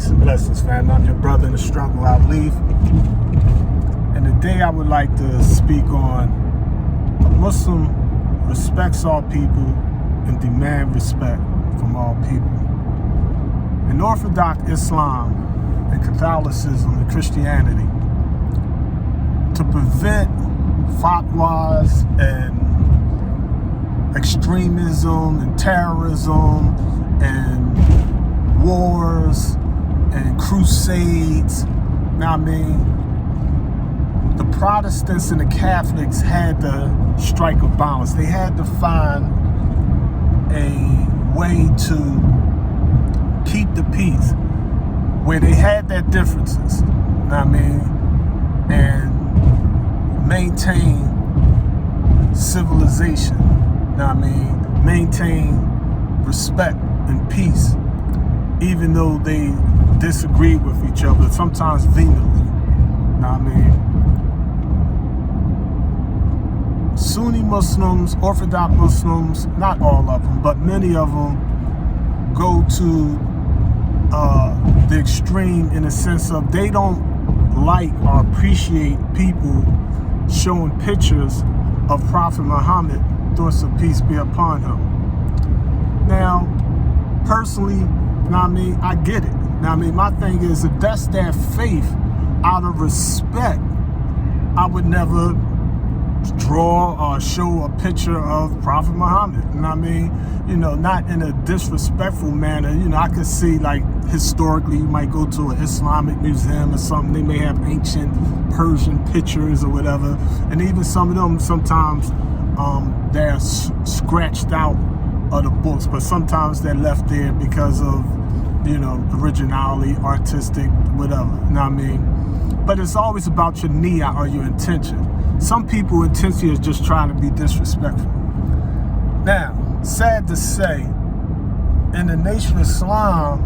Peace and blessings, family. I'm your brother in the struggle, I believe. And today I would like to speak on a Muslim respects all people and demand respect from all people. In Orthodox Islam and Catholicism and Christianity, to prevent fatwas and extremism and terrorism and wars and crusades, the Protestants and the Catholics had to strike a balance. They had to find a way to keep the peace where they had their differences, and maintain civilization, maintain respect and peace, even though they disagree with each other, sometimes vehemently. Sunni Muslims, Orthodox Muslims, not all of them, but many of them go to the extreme in the sense of they don't like or appreciate people showing pictures of Prophet Muhammad, thoughts of peace be upon him. Now, personally, I get it. My thing is, if that's their faith, out of respect, I would never draw or show a picture of Prophet Muhammad. Not in a disrespectful manner. I could see, like, historically, you might go to an Islamic museum or something. They may have ancient Persian pictures or whatever. And even some of them, sometimes they're scratched out of the books, but sometimes they're left there because of, originality, artistic, whatever. But it's always about your niyyah or your intention. Some people intention is just trying to be disrespectful. Now, sad to say, in the Nation of Islam,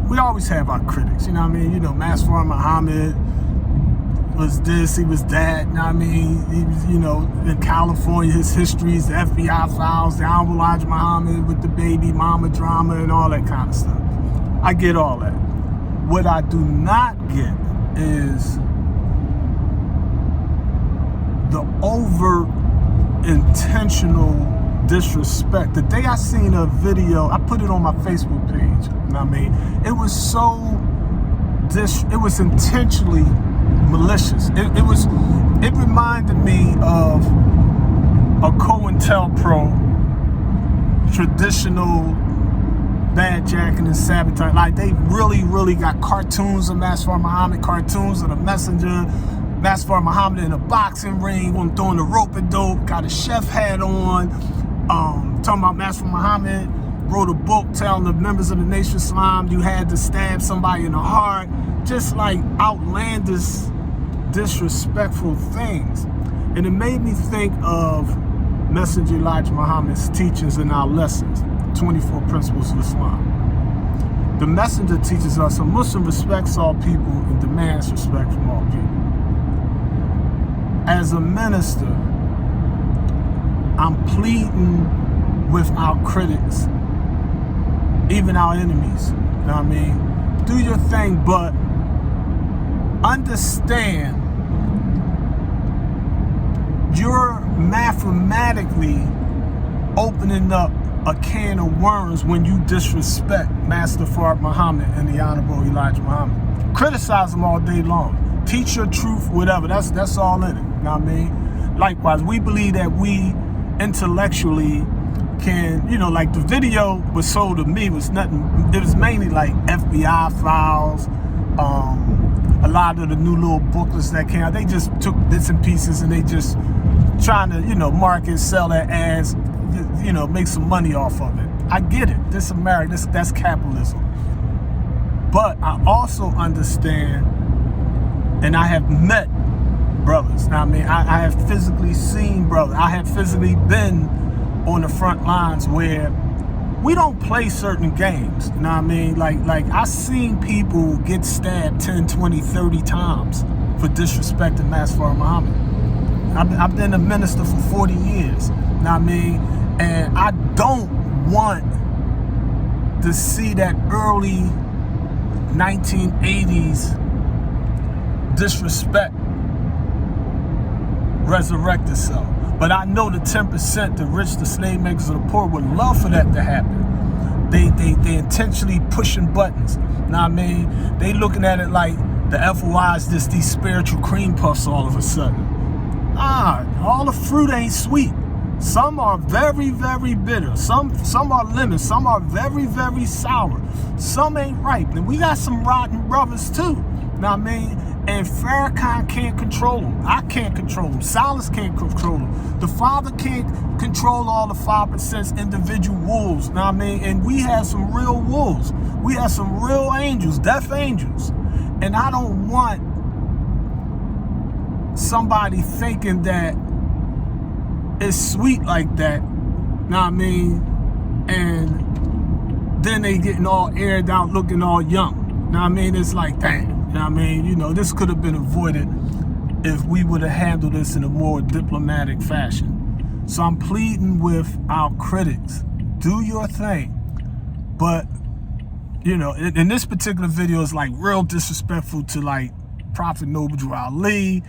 we always have our critics. Master Muhammad was this, he was that. He was, in California, his histories, the FBI files, the Honorable Elijah Muhammad with the baby mama drama and all that kind of stuff. I get all that. What I do not get is the overt intentional disrespect. The day I seen a video, I put it on my Facebook page. It was it was intentionally malicious. It reminded me of a COINTELPRO traditional badjacking and sabotage. Like, they really got cartoons of Master Muhammad, cartoons of the messenger, Master Muhammad in a boxing ring, when throwing the rope and dope, got a chef hat on, talking about Master Muhammad wrote a book telling the members of the Nation of Islam you had to stab somebody in the heart. Just like outlandish, disrespectful things. And it made me think of Messenger Elijah Muhammad's teachings in our lessons, 24 Principles of Islam. The messenger teaches us a Muslim respects all people and demands respect from all people. As a minister, I'm pleading with our critics, even our enemies. Do your thing, but understand you're mathematically opening up a can of worms when you disrespect Master Fard Muhammad and the Honorable Elijah Muhammad. Criticize them all day long. Teach your truth, whatever. That's all in it. Likewise, we believe that we intellectually can, like the video was sold to me was nothing. It was mainly like FBI files, a lot of the new little booklets that came out. They just took bits and pieces and they just trying to, market, sell their ads, make some money off of it. I get it. This is America. That's capitalism. But I also understand, and I have met brothers. I have physically seen brothers. I have physically been on the front lines where we don't play certain games. Like I seen people get stabbed 10, 20, 30 times for disrespecting Master Muhammad. I've been a minister for 40 years. And I don't want to see that early 1980s disrespect resurrect itself. But I know the 10%, the rich, the slave makers, and the poor would love for that to happen. They intentionally pushing buttons. Know what I mean? They looking at it like the FOI is just these spiritual cream puffs all of a sudden. All the fruit ain't sweet. Some are very, very bitter. Some are lemon. Some are very, very sour. Some ain't ripe. And we got some rotten brothers too. Know what I mean? And Farrakhan can't control them. I can't control them. Silas can't control them. The Father can't control all the 5% individual wolves. Know what I mean? And we have some real wolves. We have some real angels, death angels. And I don't want somebody thinking that it's sweet like that. Know what I mean? And then they getting all aired out, looking all young. Know what I mean? It's like, dang. I mean, you know, this could have been avoided if we would have handled this in a more diplomatic fashion. So I'm pleading with our critics, do your thing. But, you know, in this particular video, it's like real disrespectful to like Prophet Noble Ali.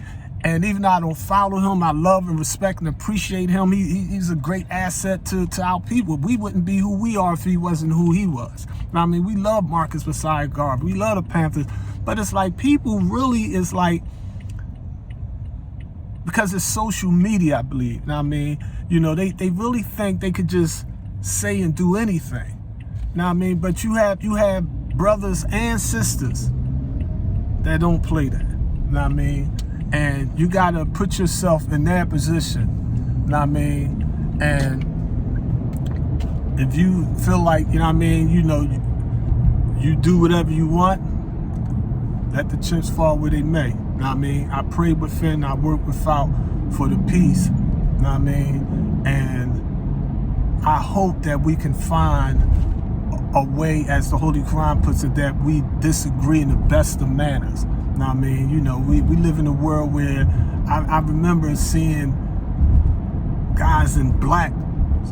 And even though I don't follow him, I love and respect and appreciate him. He's a great asset to our people. We wouldn't be who we are if he wasn't who he was. I mean, we love Marcus Messiah Garvey. We love the Panthers. But it's like people really is like, because it's social media, I believe. Now, I mean, you know, they really think they could just say and do anything. Now, I mean, but you have brothers and sisters that don't play that. Now, I mean, and you gotta put yourself in their position. Know what I mean? And if you feel like, you know what I mean, you know, you do whatever you want, let the chips fall where they may. Know what I mean? I pray within, I work without for the peace. Know what I mean? And I hope that we can find a way, as the Holy Quran puts it, that we disagree in the best of manners. Know what I mean? You know, we live in a world where I remember seeing guys in black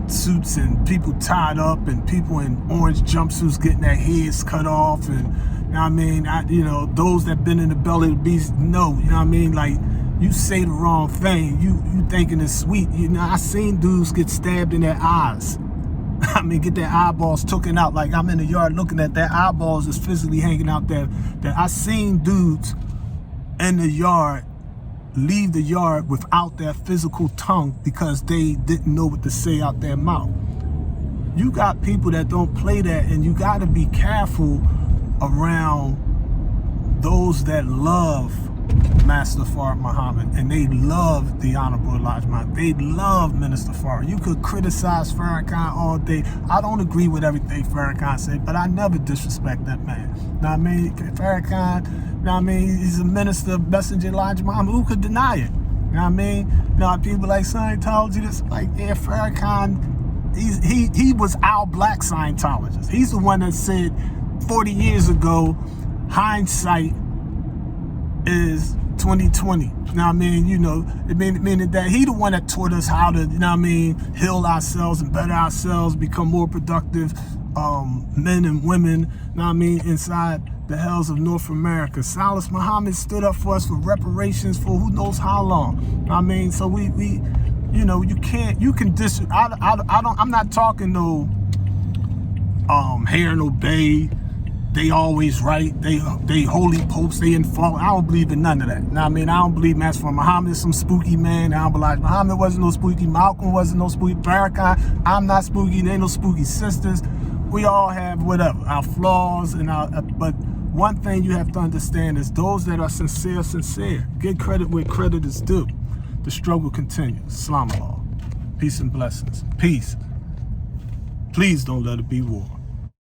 suits and people tied up and people in orange jumpsuits getting their heads cut off. And, you know what I mean? You know, those that been in the belly of the beast know, you know what I mean? Like, you say the wrong thing, you thinking it's sweet. You know, I seen dudes get stabbed in their eyes. I mean, get their eyeballs taken out. Like, I'm in the yard looking at their eyeballs is physically hanging out there. That I seen dudes in the yard leave the yard without their physical tongue because they didn't know what to say out their mouth. You got people that don't play that, and you got to be careful around those that love Master Farad Muhammad, and they love the Honorable Elijah Muhammad. They love Minister Farad. You could criticize Farrakhan all day. I don't agree with everything Farrakhan said, but I never disrespect that man. Know what I mean? Farrakhan, know what I mean? He's a minister, messenger Elijah Muhammad. Who could deny it? Know what I mean? You know, people like Scientology, this like, yeah, Farrakhan, he was our black Scientologist. He's the one that said 40 years ago, hindsight is 2020. You know what I mean? You know, it meaning that he the one that taught us how to, you know what I mean, heal ourselves and better ourselves, become more productive men and women, you know what I mean, inside the hells of North America. Silas Muhammad stood up for us for reparations for who knows how long. You know what I mean? So we you know, you can I'm not talking no hair and obey. They always right. They holy popes. They in fault. I don't believe in none of that. Now I mean, I don't believe Master Farad Muhammad is some spooky man. I don't believe Muhammad wasn't no spooky. Malcolm wasn't no spooky. Farrakhan, I'm not spooky. There ain't no spooky sisters. We all have whatever our flaws and our. But one thing you have to understand is those that are sincere. Get credit where credit is due. The struggle continues. Islam. Peace and blessings. Peace. Please don't let it be war.